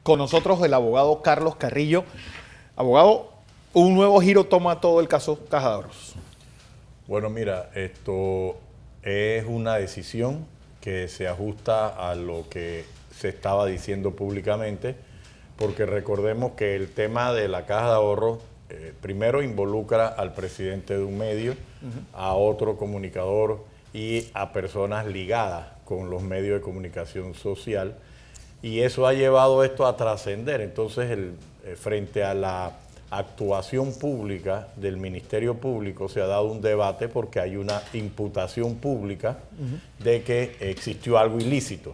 Con nosotros el abogado Carlos Carrillo. Abogado, un nuevo giro toma todo el caso Caja de Ahorros. Bueno, mira, esto es una decisión que se ajusta a lo que se estaba diciendo públicamente, porque recordemos que el tema de la Caja de Ahorros primero involucra al presidente de un medio, a otro comunicador y a personas ligadas con los medios de comunicación social, y eso ha llevado esto a trascender. Entonces, frente a la actuación pública del Ministerio Público se ha dado un debate porque hay una imputación pública de que existió algo ilícito.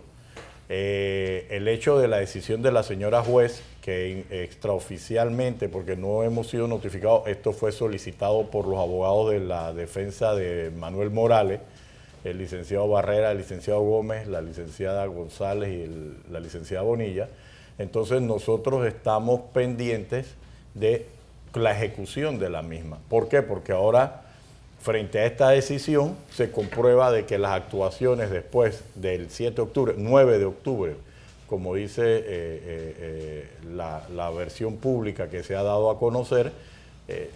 El hecho de la decisión de la señora juez, que extraoficialmente, porque no hemos sido notificados, esto fue solicitado por los abogados de la defensa de Manuel Morales, el licenciado Barrera, el licenciado Gómez, la licenciada González y la licenciada Bonilla. Entonces nosotros estamos pendientes de la ejecución de la misma. ¿Por qué? Porque ahora, frente a esta decisión, se comprueba de que las actuaciones después del 7 de octubre, 9 de octubre, como dice la versión pública que se ha dado a conocer,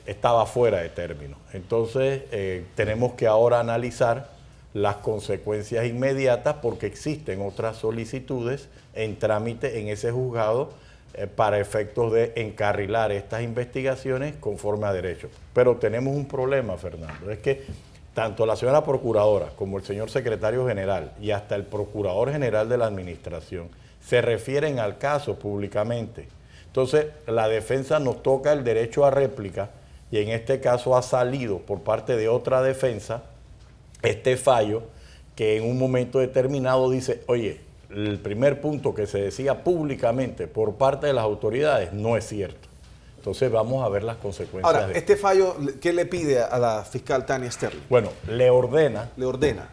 estaba fuera de término. Entonces, tenemos que ahora analizar las consecuencias inmediatas porque existen otras solicitudes en trámite en ese juzgado para efectos de encarrilar estas investigaciones conforme a derecho. Pero tenemos un problema, Fernando, es que tanto la señora procuradora como el señor secretario general y hasta el procurador general de la administración se refieren al caso públicamente. Entonces, la defensa nos toca el derecho a réplica y en este caso ha salido por parte de otra defensa este fallo que en un momento determinado dice, oye, el primer punto que se decía públicamente por parte de las autoridades no es cierto. Entonces vamos a ver las consecuencias. Ahora, este fallo, ¿qué le pide a la fiscal Tania Sterling? Bueno, le ordena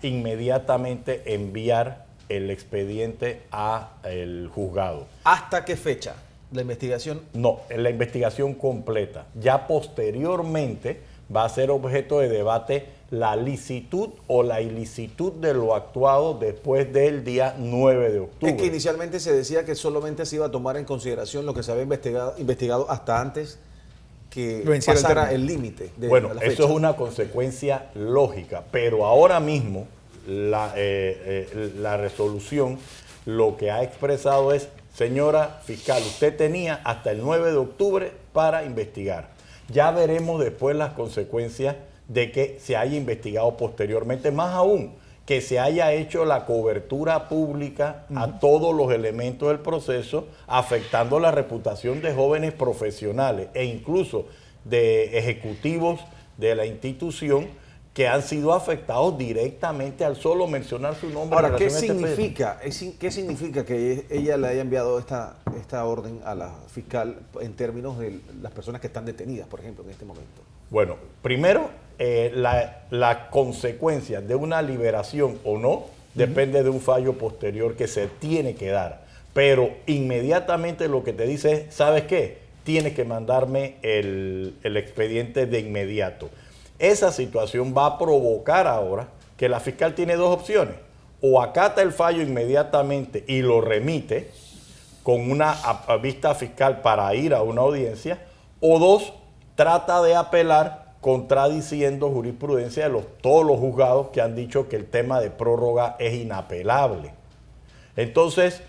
inmediatamente enviar el expediente al juzgado. ¿Hasta qué fecha la investigación? No, la investigación completa. Ya posteriormente va a ser objeto de debate la licitud o la ilicitud de lo actuado después del día 9 de octubre. Es que inicialmente se decía que solamente se iba a tomar en consideración lo que se había investigado hasta antes que pasara el límite. Bueno, eso es una consecuencia lógica, pero ahora mismo la resolución lo que ha expresado es, señora fiscal, usted tenía hasta el 9 de octubre para investigar. Ya veremos después las consecuencias de que se haya investigado posteriormente, más aún que se haya hecho la cobertura pública a todos los elementos del proceso, afectando la reputación de jóvenes profesionales e incluso de ejecutivos de la institución que han sido afectados directamente al solo mencionar su nombre. Ahora, ¿qué significa que ella le haya enviado esta orden a la fiscal en términos de las personas que están detenidas, por ejemplo, en este momento? Bueno, primero, la consecuencia de una liberación o no depende de un fallo posterior que se tiene que dar. Pero inmediatamente lo que te dice es, ¿sabes qué? Tienes que mandarme el expediente de inmediato. Esa situación va a provocar ahora que la fiscal tiene dos opciones. O acata el fallo inmediatamente y lo remite con una vista fiscal para ir a una audiencia, o dos, trata de apelar contradiciendo jurisprudencia de todos los juzgados que han dicho que el tema de prórroga es inapelable. Entonces,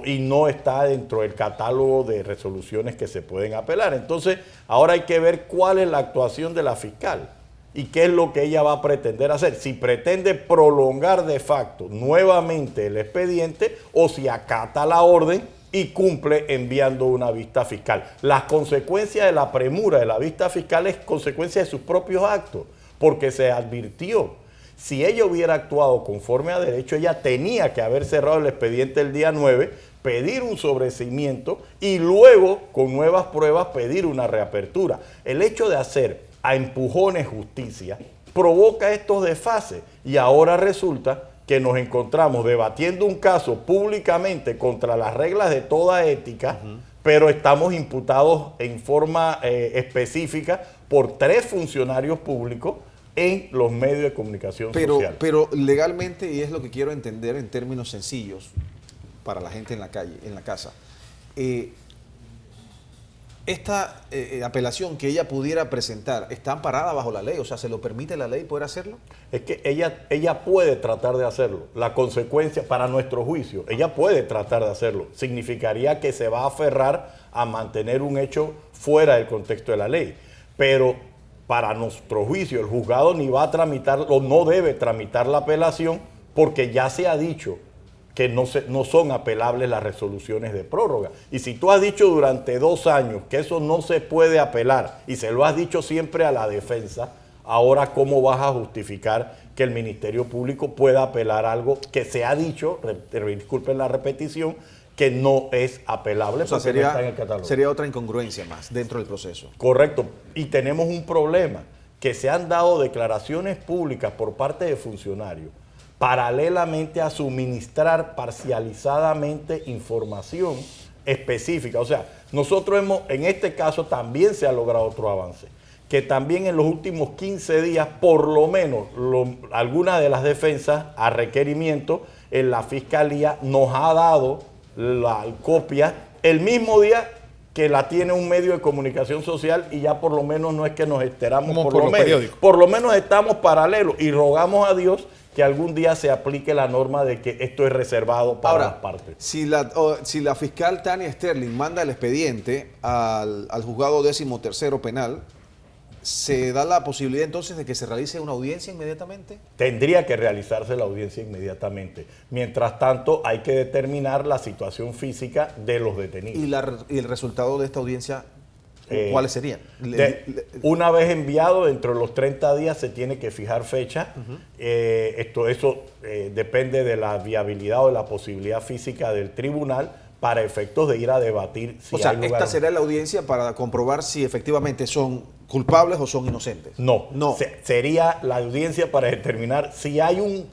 y no está dentro del catálogo de resoluciones que se pueden apelar. Entonces, ahora hay que ver cuál es la actuación de la fiscal y qué es lo que ella va a pretender hacer. Si pretende prolongar de facto nuevamente el expediente o si acata la orden y cumple enviando una vista fiscal. Las consecuencias de la premura de la vista fiscal es consecuencia de sus propios actos, porque se advirtió. Si ella hubiera actuado conforme a derecho, ella tenía que haber cerrado el expediente el día 9, pedir un sobreseimiento y luego, con nuevas pruebas, pedir una reapertura. El hecho de hacer a empujones justicia provoca estos desfases y ahora resulta que nos encontramos debatiendo un caso públicamente contra las reglas de toda ética, pero estamos imputados en forma específica por 3 funcionarios públicos en los medios de comunicación social. Pero legalmente, y es lo que quiero entender en términos sencillos para la gente en la calle, en la casa, esta apelación que ella pudiera presentar está amparada bajo la ley, o sea, ¿se lo permite la ley poder hacerlo? Es que ella puede tratar de hacerlo. La consecuencia, para nuestro juicio, ella puede tratar de hacerlo. Significaría que se va a aferrar a mantener un hecho fuera del contexto de la ley. Pero para nuestro juicio, el juzgado ni va a tramitar o no debe tramitar la apelación porque ya se ha dicho que no son apelables las resoluciones de prórroga. Y si tú has dicho durante 2 años que eso no se puede apelar y se lo has dicho siempre a la defensa, ahora ¿cómo vas a justificar que el Ministerio Público pueda apelar algo que se ha dicho, disculpen la repetición, que no es apelable O sea, porque no está en el catálogo? sería otra incongruencia más dentro del proceso. Correcto. Y tenemos un problema, que se han dado declaraciones públicas por parte de funcionarios paralelamente a suministrar parcializadamente información específica. O sea, nosotros en este caso también se ha logrado otro avance, que también en los últimos 15 días, por lo menos, algunas de las defensas a requerimiento en la Fiscalía nos ha dado la copia el mismo día que la tiene un medio de comunicación social y ya por lo menos no es que nos enteramos Como por por los los medios. periódicos. Por lo menos estamos paralelos y rogamos a Dios que algún día se aplique la norma de que esto es reservado para las partes. Si la fiscal Tania Sterling manda el expediente al juzgado 13º penal, ¿se da la posibilidad entonces de que se realice una audiencia inmediatamente? Tendría que realizarse la audiencia inmediatamente. Mientras tanto, hay que determinar la situación física de los detenidos. ¿Y el resultado de esta audiencia, cuáles serían? Una vez enviado, dentro de los 30 días se tiene que fijar fecha. Eso depende de la viabilidad o de la posibilidad física del tribunal para efectos de ir a debatir si O sea, hay lugar esta o no. será la audiencia para comprobar si efectivamente son culpables o son inocentes. No. Sería la audiencia para determinar si hay una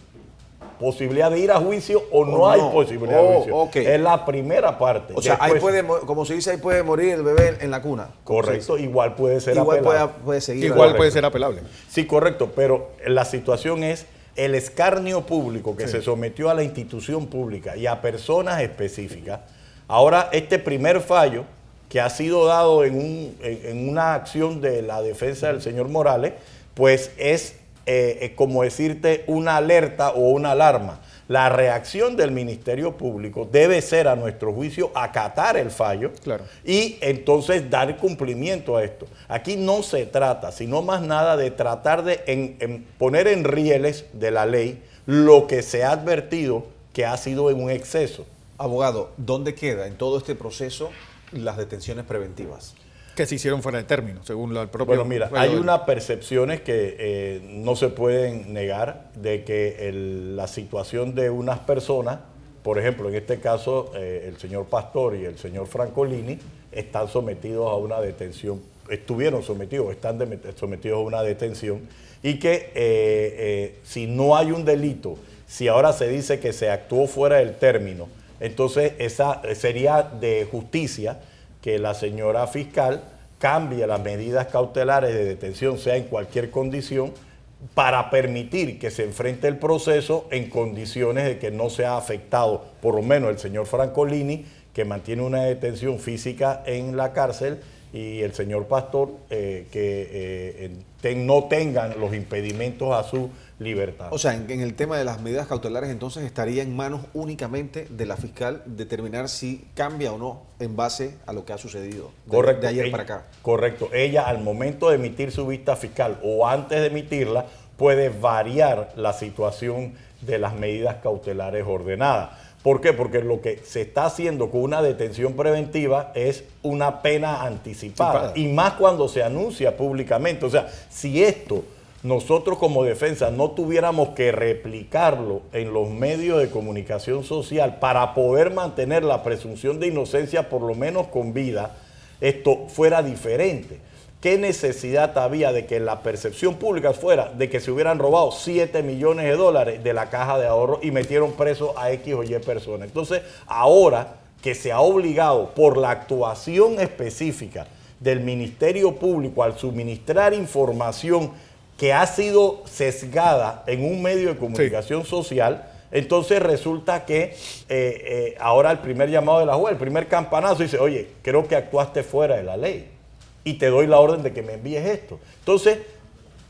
posibilidad de ir a juicio o no hay posibilidad de juicio. Okay. Es la primera parte. O sea, Después, como se dice, ahí puede morir el bebé en la cuna. correcto, igual puede ser Igual apelable. puede seguir. Igual puede ser apelable. Sí, correcto, pero la situación es el escarnio público que se sometió a la institución pública y a personas específicas. Ahora, este primer fallo que ha sido dado en una acción de la defensa del señor Morales, pues es como decirte una alerta o una alarma. La reacción del Ministerio Público debe ser, a nuestro juicio, acatar el fallo y entonces dar cumplimiento a esto. Aquí no se trata, sino más nada de tratar de poner en rieles de la ley lo que se ha advertido que ha sido en un exceso. Abogado, ¿dónde queda en todo este proceso las detenciones preventivas? Que se hicieron fuera de término, según el propio... Bueno, mira, hay unas percepciones que no se pueden negar de que la situación de unas personas, por ejemplo, en este caso, el señor Pastor y el señor Francolini, están sometidos a una detención, están sometidos a una detención, y que si no hay un delito, si ahora se dice que se actuó fuera del término, entonces esa sería de justicia que la señora fiscal cambie las medidas cautelares de detención, sea en cualquier condición, para permitir que se enfrente el proceso en condiciones de que no sea afectado, por lo menos el señor Francolini, que mantiene una detención física en la cárcel, y el señor Pastor, no tengan los impedimentos a su libertad. O sea, en el tema de las medidas cautelares, entonces estaría en manos únicamente de la fiscal determinar si cambia o no en base a lo que ha sucedido de ayer para acá. Correcto. Ella, al momento de emitir su vista fiscal o antes de emitirla, puede variar la situación de las medidas cautelares ordenadas. ¿Por qué? Porque lo que se está haciendo con una detención preventiva es una pena anticipada. Y más cuando se anuncia públicamente. O sea, si esto nosotros como defensa no tuviéramos que replicarlo en los medios de comunicación social para poder mantener la presunción de inocencia, por lo menos con vida, esto fuera diferente. ¿Qué necesidad había de que la percepción pública fuera de que se hubieran robado 7 millones de dólares de la caja de ahorro y metieron preso a X o Y personas? Entonces, ahora que se ha obligado por la actuación específica del Ministerio Público al suministrar información que ha sido sesgada en un medio de comunicación social, Entonces resulta que ahora el primer llamado de la juez, el primer campanazo, dice, oye, creo que actuaste fuera de la ley y te doy la orden de que me envíes esto. Entonces,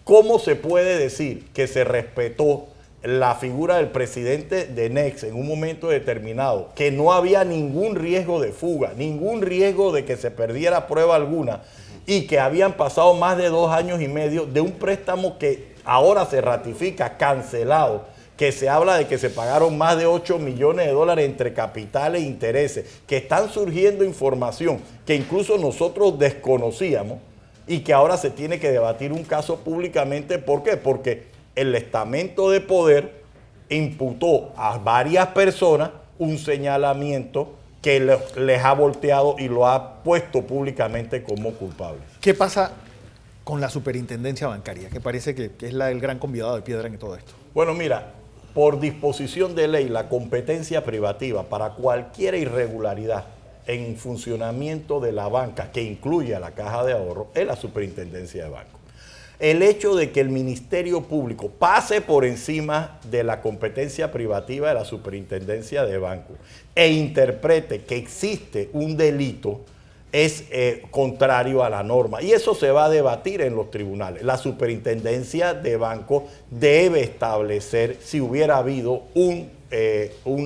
¿cómo se puede decir que se respetó la figura del presidente de Next en un momento determinado, que no había ningún riesgo de fuga, ningún riesgo de que se perdiera prueba alguna, y que habían pasado más de 2 años y medio de un préstamo que ahora se ratifica, cancelado, que se habla de que se pagaron más de 8 millones de dólares entre capitales e intereses, que están surgiendo información que incluso nosotros desconocíamos y que ahora se tiene que debatir un caso públicamente? ¿Por qué? Porque el estamento de poder imputó a varias personas un señalamiento que les ha volteado y lo ha puesto públicamente como culpables. ¿Qué pasa con la superintendencia bancaria, que parece que es el gran convidado de piedra en todo esto? Bueno, mira, por disposición de ley, la competencia privativa para cualquier irregularidad en funcionamiento de la banca, que incluye a la Caja de Ahorro, es la superintendencia de bancos. El hecho de que el Ministerio Público pase por encima de la competencia privativa de la superintendencia de bancos e interprete que existe un delito es contrario a la norma. Y eso se va a debatir en los tribunales. La superintendencia de bancos debe establecer si hubiera habido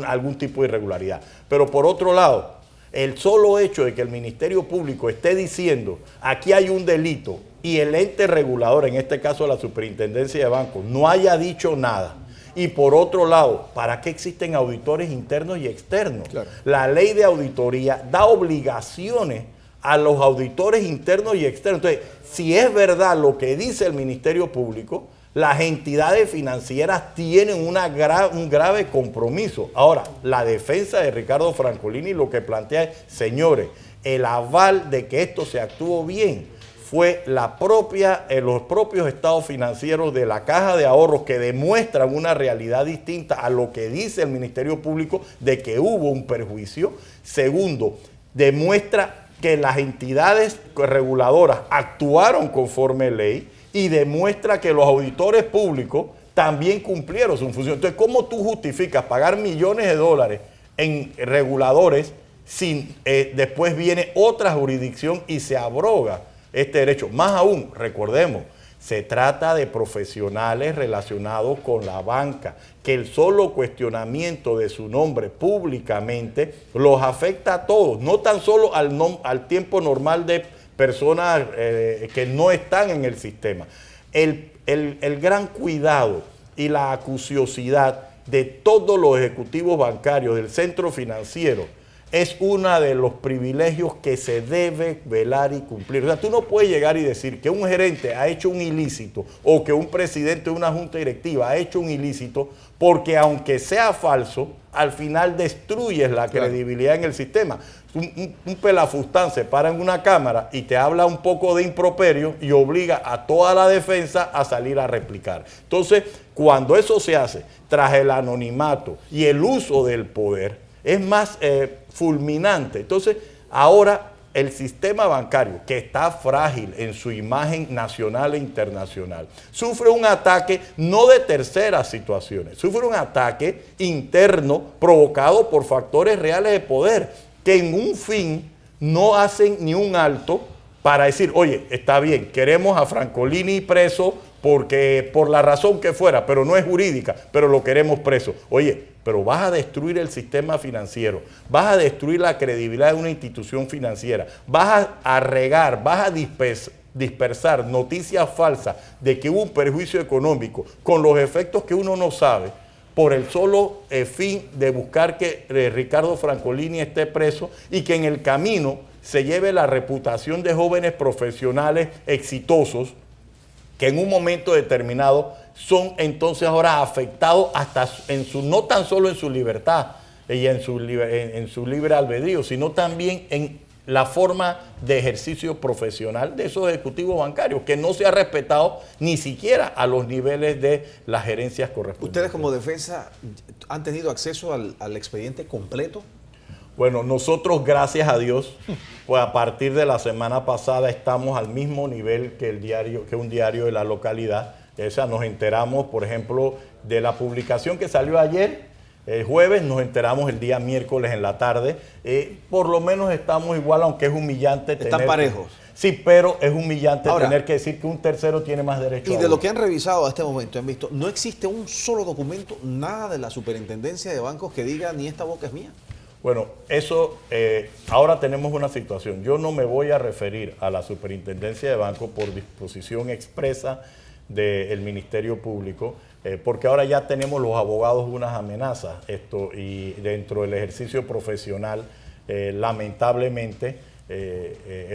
algún tipo de irregularidad. Pero por otro lado, el solo hecho de que el Ministerio Público esté diciendo aquí hay un delito y el ente regulador, en este caso la superintendencia de bancos, no haya dicho nada. Y por otro lado, ¿para qué existen auditores internos y externos? Claro. La ley de auditoría da obligaciones a los auditores internos y externos. Entonces, si es verdad lo que dice el Ministerio Público, las entidades financieras tienen un grave compromiso. Ahora, la defensa de Ricardo Francolini lo que plantea es, señores, el aval de que esto se actuó bien fue los propios estados financieros de la Caja de Ahorros, que demuestran una realidad distinta a lo que dice el Ministerio Público de que hubo un perjuicio. Segundo, demuestra que las entidades reguladoras actuaron conforme ley y demuestra que los auditores públicos también cumplieron su función. Entonces, ¿cómo tú justificas pagar millones de dólares en reguladores si después viene otra jurisdicción y se abroga este derecho? Más aún, recordemos, se trata de profesionales relacionados con la banca, que el solo cuestionamiento de su nombre públicamente los afecta a todos, no tan solo al tiempo normal de personas que no están en el sistema. El gran cuidado y la acuciosidad de todos los ejecutivos bancarios del centro financiero es uno de los privilegios que se debe velar y cumplir. O sea, tú no puedes llegar y decir que un gerente ha hecho un ilícito o que un presidente de una junta directiva ha hecho un ilícito, porque aunque sea falso, al final destruyes la credibilidad en el sistema. Un pelafustán se para en una cámara y te habla un poco de improperio y obliga a toda la defensa a salir a replicar. Entonces, cuando eso se hace tras el anonimato y el uso del poder, es más fulminante. Entonces, ahora el sistema bancario, que está frágil en su imagen nacional e internacional, sufre un ataque no de terceras situaciones, sufre un ataque interno provocado por factores reales de poder, que en un fin no hacen ni un alto para decir, oye, está bien, queremos a Francolini preso porque por la razón que fuera, pero no es jurídica, pero lo queremos preso. Oye, pero vas a destruir el sistema financiero, vas a destruir la credibilidad de una institución financiera, vas a regar, vas a dispersar noticias falsas de que hubo un perjuicio económico con los efectos que uno no sabe, por el solo fin de buscar que Ricardo Francolini esté preso y que en el camino se lleve la reputación de jóvenes profesionales exitosos que en un momento determinado son entonces ahora afectados hasta no tan solo en su libertad y en su libre albedrío, sino también en la forma de ejercicio profesional de esos ejecutivos bancarios, que no se ha respetado ni siquiera a los niveles de las gerencias correspondientes. ¿Ustedes como defensa han tenido acceso al expediente completo? Bueno, nosotros, gracias a Dios, pues a partir de la semana pasada estamos al mismo nivel que un diario de la localidad. Nos enteramos, por ejemplo, de la publicación que salió ayer El jueves, nos enteramos el día miércoles en la tarde. Por lo menos estamos igual, aunque es humillante. Están parejos. Sí, pero es humillante Ahora, tener que decir que un tercero tiene más derecho. Y a de lo voto. que han revisado a este momento, han visto, no existe un solo documento, nada de la Superintendencia de Bancos que diga ni esta boca es mía. Bueno, eso, ahora tenemos una situación. Yo no me voy a referir a la Superintendencia de Bancos por disposición expresa del Ministerio Público, porque ahora ya tenemos los abogados unas amenazas, y dentro del ejercicio profesional, lamentablemente,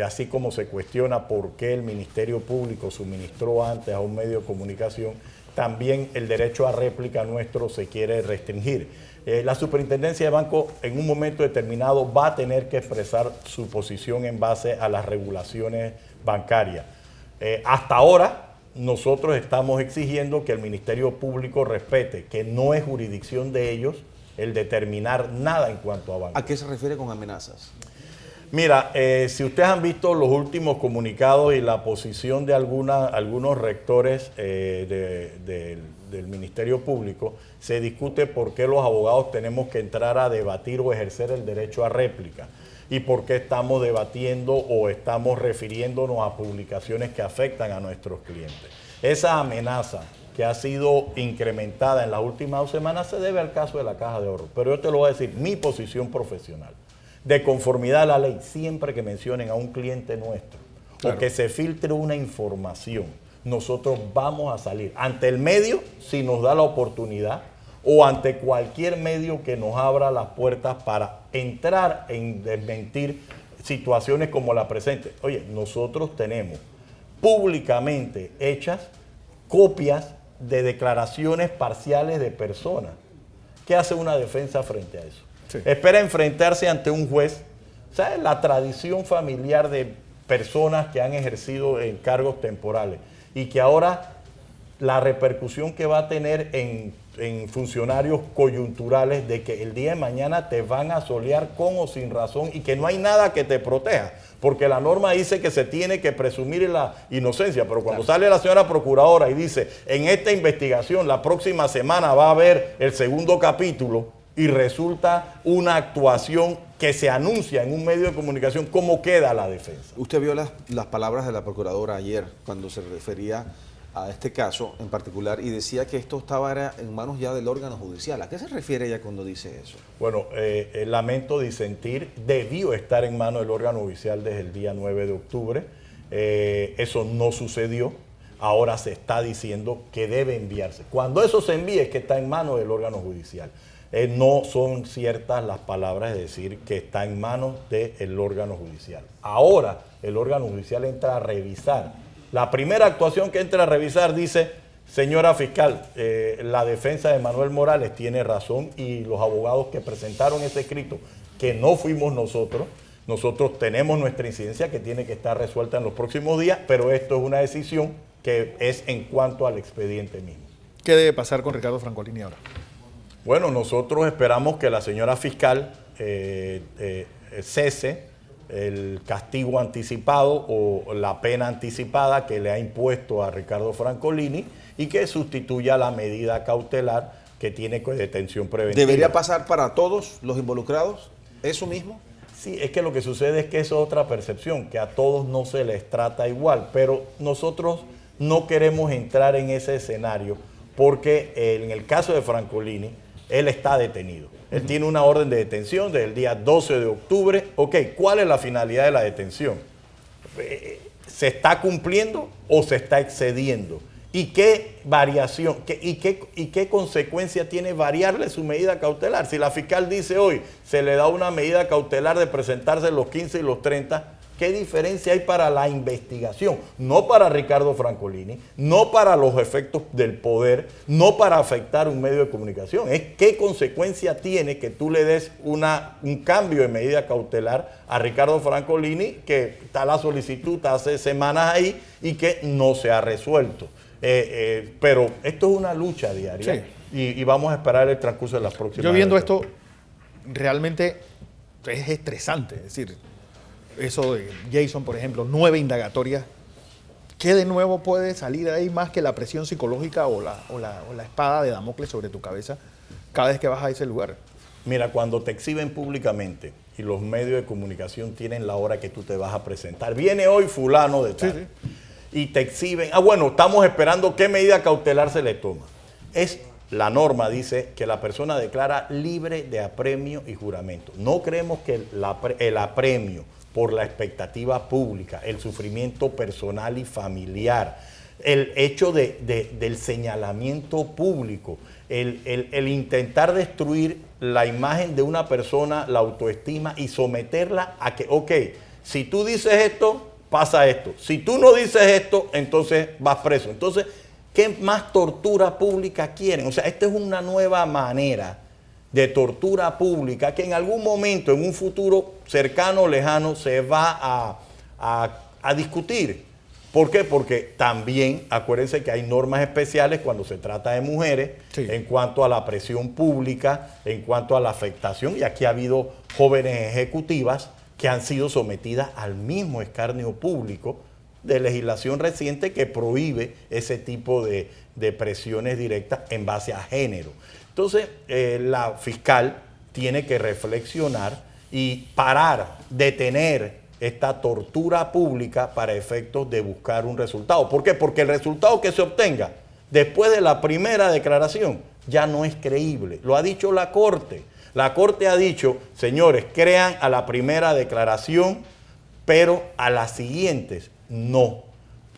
así como se cuestiona por qué el Ministerio Público suministró antes a un medio de comunicación, también el derecho a réplica nuestro se quiere restringir. La Superintendencia de Bancos en un momento determinado va a tener que expresar su posición en base a las regulaciones bancarias. Hasta ahora nosotros estamos exigiendo que el Ministerio Público respete que no es jurisdicción de ellos el determinar nada en cuanto a bancos. ¿A qué se refiere con amenazas? Mira, si ustedes han visto los últimos comunicados y la posición de algunos rectores del Ministerio Público, se discute por qué los abogados tenemos que entrar a debatir o ejercer el derecho a réplica y por qué estamos debatiendo o estamos refiriéndonos a publicaciones que afectan a nuestros clientes. Esa amenaza que ha sido incrementada en las últimas 2 semanas se debe al caso de la Caja de Ahorro. Pero yo te lo voy a decir, mi posición profesional. De conformidad a la ley, siempre que mencionen a un cliente nuestro o que se filtre una información, nosotros vamos a salir ante el medio si nos da la oportunidad o ante cualquier medio que nos abra las puertas para entrar en desmentir situaciones como la presente. Oye, nosotros tenemos públicamente hechas copias de declaraciones parciales de personas. ¿Qué hace una defensa frente a eso? Sí. Espera enfrentarse ante un juez. ¿Sabes? La tradición familiar de personas que han ejercido en cargos temporales y que ahora la repercusión que va a tener en funcionarios coyunturales de que el día de mañana te van a solear con o sin razón y que no hay nada que te proteja, porque la norma dice que se tiene que presumir la inocencia, pero cuando sale la señora procuradora y dice, en esta investigación la próxima semana va a haber el segundo capítulo y resulta una actuación que se anuncia en un medio de comunicación, ¿cómo queda la defensa? Usted vio las palabras de la procuradora ayer cuando se refería a este caso en particular y decía que esto estaba en manos ya del órgano judicial. ¿A qué se refiere ella cuando dice eso? Bueno, lamento disentir, debió estar en manos del órgano judicial desde el día 9 de octubre. Eso no sucedió. Ahora se está diciendo que debe enviarse. Cuando eso se envíe es que está en manos del órgano judicial. No son ciertas las palabras de decir que está en manos del órgano judicial. Ahora el órgano judicial entra a revisar. La primera actuación que entra a revisar dice, señora fiscal, la defensa de Manuel Morales tiene razón y los abogados que presentaron ese escrito, que no fuimos nosotros tenemos nuestra incidencia que tiene que estar resuelta en los próximos días, pero esto es una decisión que es en cuanto al expediente mismo. ¿Qué debe pasar con Ricardo Francolini ahora? Bueno, nosotros esperamos que la señora fiscal cese el castigo anticipado o la pena anticipada que le ha impuesto a Ricardo Francolini y que sustituya la medida cautelar que tiene detención preventiva. ¿Debería pasar para todos los involucrados eso mismo? Sí, es que lo que sucede es que eso es otra percepción, que a todos no se les trata igual, pero nosotros no queremos entrar en ese escenario porque en el caso de Francolini, él está detenido. Él tiene una orden de detención desde el día 12 de octubre. Ok, ¿cuál es la finalidad de la detención? ¿Se está cumpliendo o se está excediendo? ¿Y qué variación, y qué consecuencia tiene variarle su medida cautelar? Si la fiscal dice hoy, se le da una medida cautelar de presentarse los 15 y los 30, ¿qué diferencia hay para la investigación? No para Ricardo Francolini, no para los efectos del poder, no para afectar un medio de comunicación. Es qué consecuencia tiene que tú le des un cambio de medida cautelar a Ricardo Francolini, que está la solicitud hace semanas ahí y que no se ha resuelto. Pero esto es una lucha diaria, sí. y vamos a esperar el transcurso de las próximas. Yo viendo esto, realmente es estresante, es decir, eso de Jason, por ejemplo, 9 indagatorias, ¿qué de nuevo puede salir ahí más que la presión psicológica o la espada de Damocles sobre tu cabeza cada vez que vas a ese lugar. Mira, cuando te exhiben públicamente y los medios de comunicación tienen la hora que tú te vas a presentar, viene hoy fulano de tal, Sí, y te exhiben, bueno, estamos esperando qué medida cautelar se le toma. La norma dice que la persona declara libre de apremio y juramento. No creemos que el apremio por la expectativa pública, el sufrimiento personal y familiar, el hecho del señalamiento público, el intentar destruir la imagen de una persona, la autoestima y someterla a que, ok, si tú dices esto, pasa esto. Si tú no dices esto, entonces vas preso. Entonces, ¿qué más tortura pública quieren? O sea, esta es una nueva manera de tortura pública que en algún momento, en un futuro cercano o lejano, se va a discutir. ¿Por qué? Porque también, acuérdense que hay normas especiales cuando se trata de mujeres, sí, en cuanto a la presión pública, en cuanto a la afectación, y aquí ha habido jóvenes ejecutivas que han sido sometidas al mismo escarnio público de legislación reciente que prohíbe ese tipo de presiones directas en base a género. Entonces, la fiscal tiene que reflexionar y parar, detener esta tortura pública para efectos de buscar un resultado. ¿Por qué? Porque el resultado que se obtenga después de la primera declaración ya no es creíble. Lo ha dicho la Corte. La Corte ha dicho, señores, crean a la primera declaración, pero a las siguientes no.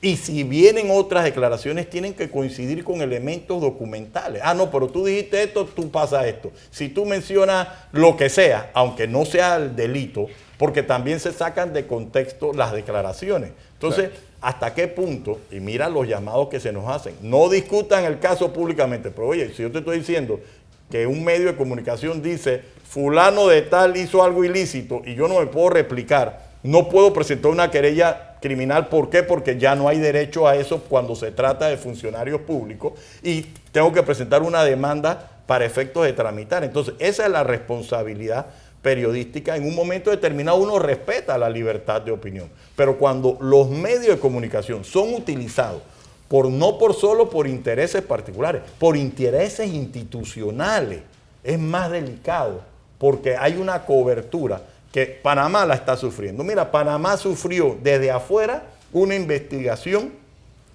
Y si vienen otras declaraciones, tienen que coincidir con elementos documentales. No, pero tú dijiste esto, tú pasas esto. Si tú mencionas lo que sea, aunque no sea el delito, porque también se sacan de contexto las declaraciones. Entonces, claro, ¿hasta qué punto? Y mira los llamados que se nos hacen. No discutan el caso públicamente, pero oye, si yo te estoy diciendo que un medio de comunicación dice fulano de tal hizo algo ilícito y yo no me puedo replicar, no puedo presentar una querella criminal. ¿Por qué? Porque ya no hay derecho a eso cuando se trata de funcionarios públicos y tengo que presentar una demanda para efectos de tramitar. Entonces, esa es la responsabilidad periodística. En un momento determinado uno respeta la libertad de opinión, pero cuando los medios de comunicación son utilizados no solo por intereses particulares, por intereses institucionales, es más delicado porque hay una cobertura que Panamá la está sufriendo. Mira, Panamá sufrió desde afuera una investigación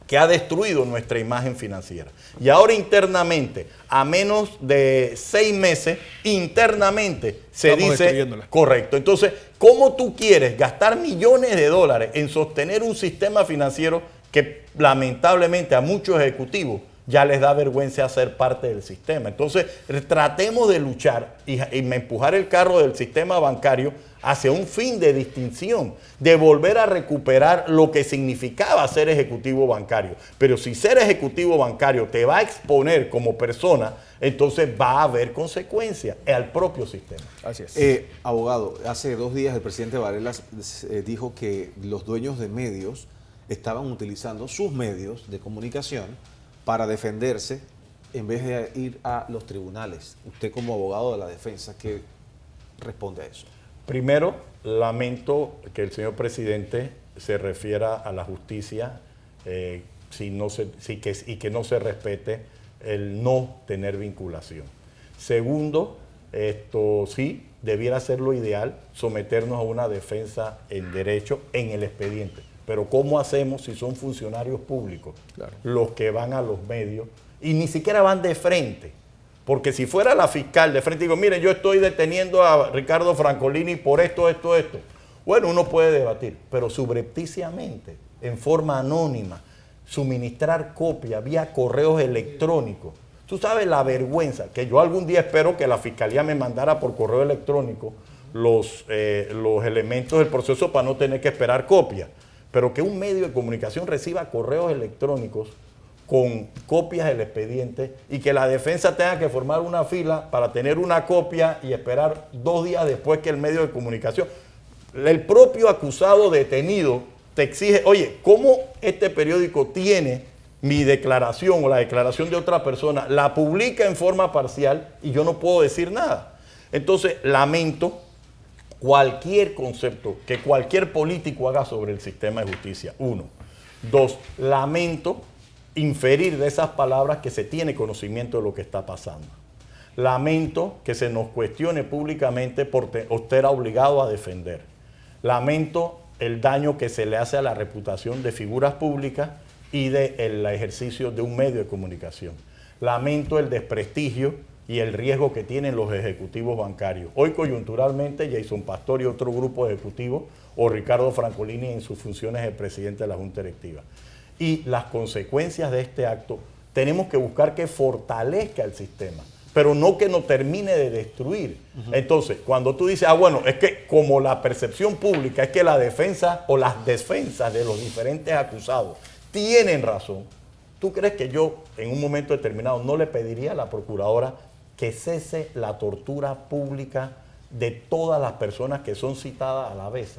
que ha destruido nuestra imagen financiera. Y ahora internamente, a menos de 6 meses, internamente se dice correcto. Entonces, ¿cómo tú quieres gastar millones de dólares en sostener un sistema financiero que lamentablemente a muchos ejecutivos ya les da vergüenza ser parte del sistema? Entonces, tratemos de luchar y empujar el carro del sistema bancario hacia un fin de distinción, de volver a recuperar lo que significaba ser ejecutivo bancario. Pero si ser ejecutivo bancario te va a exponer como persona, entonces va a haber consecuencias al propio sistema. Así es. Abogado, hace 2 días el presidente Varela dijo que los dueños de medios estaban utilizando sus medios de comunicación para defenderse en vez de ir a los tribunales. Usted como abogado de la defensa, ¿qué responde a eso? Primero, lamento que el señor presidente se refiera a la justicia y que no se respete el no tener vinculación. Segundo, sí, debiera ser lo ideal someternos a una defensa en derecho en el expediente. Pero ¿cómo hacemos si son funcionarios públicos, claro, los que van a los medios y ni siquiera van de frente? Porque si fuera la fiscal de frente y digo, mire, yo estoy deteniendo a Ricardo Francolini por esto. Bueno, uno puede debatir, pero subrepticiamente, en forma anónima, suministrar copia vía correos electrónicos. Tú sabes la vergüenza, que yo algún día espero que la fiscalía me mandara por correo electrónico los elementos del proceso para no tener que esperar copia. Pero que un medio de comunicación reciba correos electrónicos con copias del expediente y que la defensa tenga que formar una fila para tener una copia y esperar 2 días después que el medio de comunicación. El propio acusado detenido te exige, oye, ¿cómo este periódico tiene mi declaración o la declaración de otra persona, la publica en forma parcial y yo no puedo decir nada? Entonces, lamento cualquier concepto que cualquier político haga sobre el sistema de justicia. 1. 2, lamento inferir de esas palabras que se tiene conocimiento de lo que está pasando. Lamento que se nos cuestione públicamente por usted era obligado a defender. Lamento el daño que se le hace a la reputación de figuras públicas y del ejercicio de un medio de comunicación. Lamento el desprestigio y el riesgo que tienen los ejecutivos bancarios. Hoy coyunturalmente Jason Pastor y otro grupo de ejecutivos o Ricardo Francolini en sus funciones de presidente de la Junta Directiva. Y las consecuencias de este acto tenemos que buscar que fortalezca el sistema, pero no que nos termine de destruir. Entonces, cuando tú dices, bueno, es que como la percepción pública es que la defensa o las defensas de los diferentes acusados tienen razón, ¿tú crees que yo en un momento determinado no le pediría a la procuradora que cese la tortura pública de todas las personas que son citadas a la vez?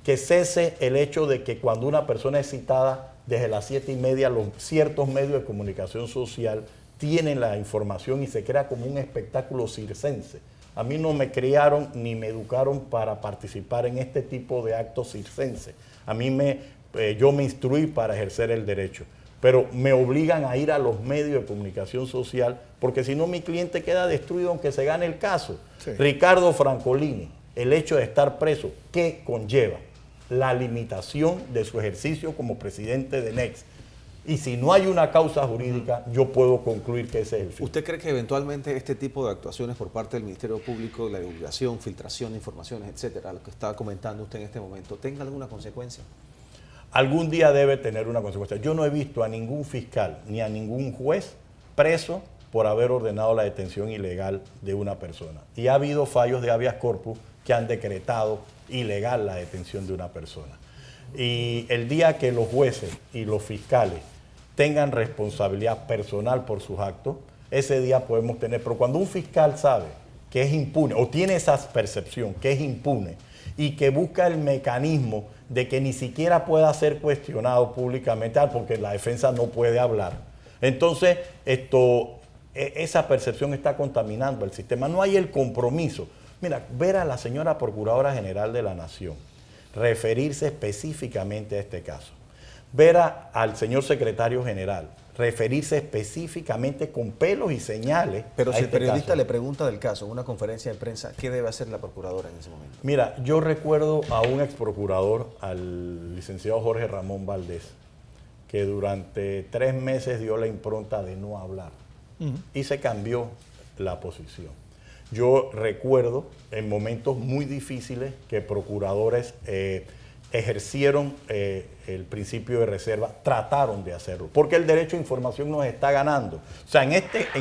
Que cese el hecho de que cuando una persona es citada desde las 7:30, los ciertos medios de comunicación social tienen la información y se crea como un espectáculo circense. A mí no me criaron ni me educaron para participar en este tipo de actos circenses. A mí yo me instruí para ejercer el derecho, pero me obligan a ir a los medios de comunicación social porque si no mi cliente queda destruido aunque se gane el caso. Sí. Ricardo Francolini, el hecho de estar preso, ¿qué conlleva? La limitación de su ejercicio como presidente de Next. Y si no hay una causa jurídica, yo puedo concluir que ese es el fin. ¿Usted cree que eventualmente este tipo de actuaciones por parte del Ministerio Público, la divulgación, filtración de informaciones, etcétera, lo que estaba comentando usted en este momento, tenga alguna consecuencia? Algún día debe tener una consecuencia. Yo no he visto a ningún fiscal ni a ningún juez preso por haber ordenado la detención ilegal de una persona. Y ha habido fallos de habeas corpus que han decretado ilegal la detención de una persona. Y el día que los jueces y los fiscales tengan responsabilidad personal por sus actos, ese día podemos tener. Pero cuando un fiscal sabe que es impune, o tiene esa percepción que es impune, y que busca el mecanismo de que ni siquiera pueda ser cuestionado públicamente, porque la defensa no puede hablar, entonces esa percepción está contaminando el sistema. No hay el compromiso. Mira, ver a la señora Procuradora General de la Nación referirse específicamente a este caso, ver al señor Secretario General referirse específicamente con pelos y señales. Pero si el periodista le pregunta del caso en una conferencia de prensa, ¿qué debe hacer la Procuradora en ese momento? Mira, yo recuerdo a un ex procurador, al licenciado Jorge Ramón Valdés, que durante 3 meses dio la impronta de no hablar y se cambió la posición. Yo recuerdo en momentos muy difíciles que procuradores ejercieron el principio de reserva, trataron de hacerlo, porque el derecho a información nos está ganando. O sea, en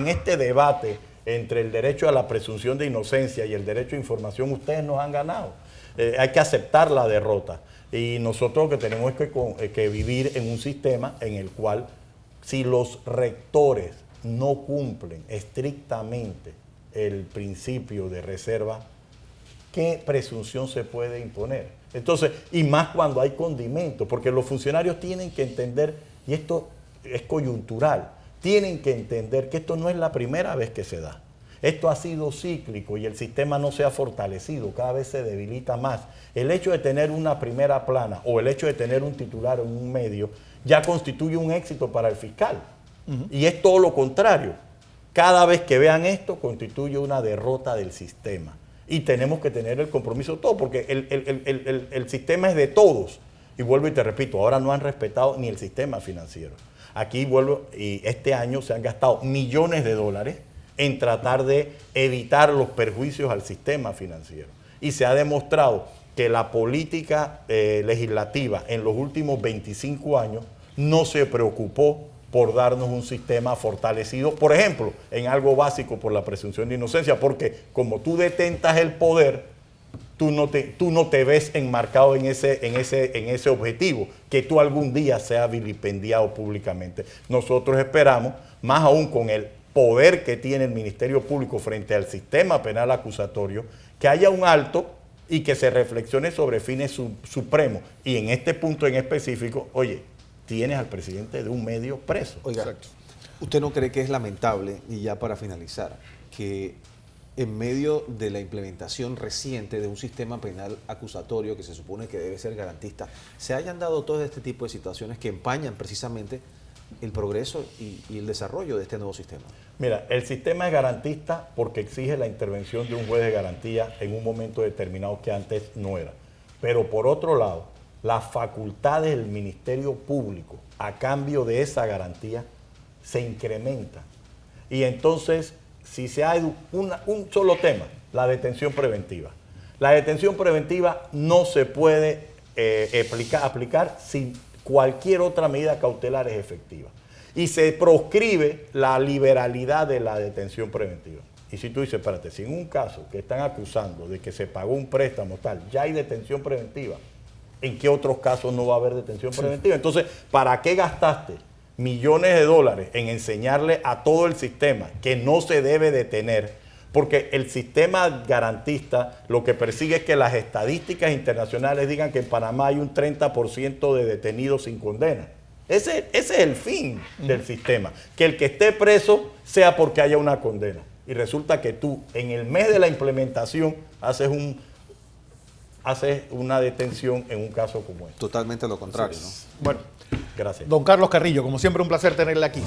este debate entre el derecho a la presunción de inocencia y el derecho a información, ustedes nos han ganado. Hay que aceptar la derrota. Y nosotros lo que tenemos es que vivir en un sistema en el cual, si los rectores no cumplen estrictamente el principio de reserva, ¿qué presunción se puede imponer? Entonces, y más cuando hay condimentos, porque los funcionarios tienen que entender, y esto es coyuntural, tienen que entender que esto no es la primera vez que se da. Esto ha sido cíclico y el sistema no se ha fortalecido, cada vez se debilita más. El hecho de tener una primera plana o el hecho de tener un titular en un medio ya constituye un éxito para el fiscal. Y es todo lo contrario. Cada vez que vean esto, constituye una derrota del sistema. Y tenemos que tener el compromiso de todos, porque el sistema es de todos. Y vuelvo y te repito, ahora no han respetado ni el sistema financiero. Aquí vuelvo, y este año se han gastado millones de dólares en tratar de evitar los perjuicios al sistema financiero. Y se ha demostrado que la política legislativa en los últimos 25 años no se preocupó por darnos un sistema fortalecido, por ejemplo, en algo básico por la presunción de inocencia, porque como tú detentas el poder, tú no te ves enmarcado en ese objetivo, que tú algún día seas vilipendiado públicamente. Nosotros esperamos, más aún con el poder que tiene el Ministerio Público frente al sistema penal acusatorio, que haya un alto y que se reflexione sobre fines supremos. Y en este punto en específico, oye, tienes al presidente de un medio preso. Oiga, ¿usted no cree que es lamentable, y ya para finalizar, que en medio de la implementación reciente de un sistema penal acusatorio que se supone que debe ser garantista, se hayan dado todo este tipo de situaciones que empañan precisamente el progreso y el desarrollo de este nuevo sistema? Mira, el sistema es garantista porque exige la intervención de un juez de garantía en un momento determinado que antes no era. Pero por otro lado, las facultades del Ministerio Público a cambio de esa garantía se incrementan. Y entonces, si se ha un solo tema, la detención preventiva. La detención preventiva no se puede aplicar sin cualquier otra medida cautelar es efectiva. Y se proscribe la liberalidad de la detención preventiva. Y si tú dices, espérate, si en un caso que están acusando de que se pagó un préstamo tal, ya hay detención preventiva, ¿en qué otros casos no va a haber detención preventiva? Entonces, ¿para qué gastaste millones de dólares en enseñarle a todo el sistema que no se debe detener? Porque el sistema garantista lo que persigue es que las estadísticas internacionales digan que en Panamá hay un 30% de detenidos sin condena. Ese es el fin del sistema. Que el que esté preso sea porque haya una condena. Y resulta que tú, en el mes de la implementación, haces una detención en un caso como este. Totalmente lo contrario, ¿no? Bueno, Gracias. don Carlos Carrillo, como siempre un placer tenerle aquí.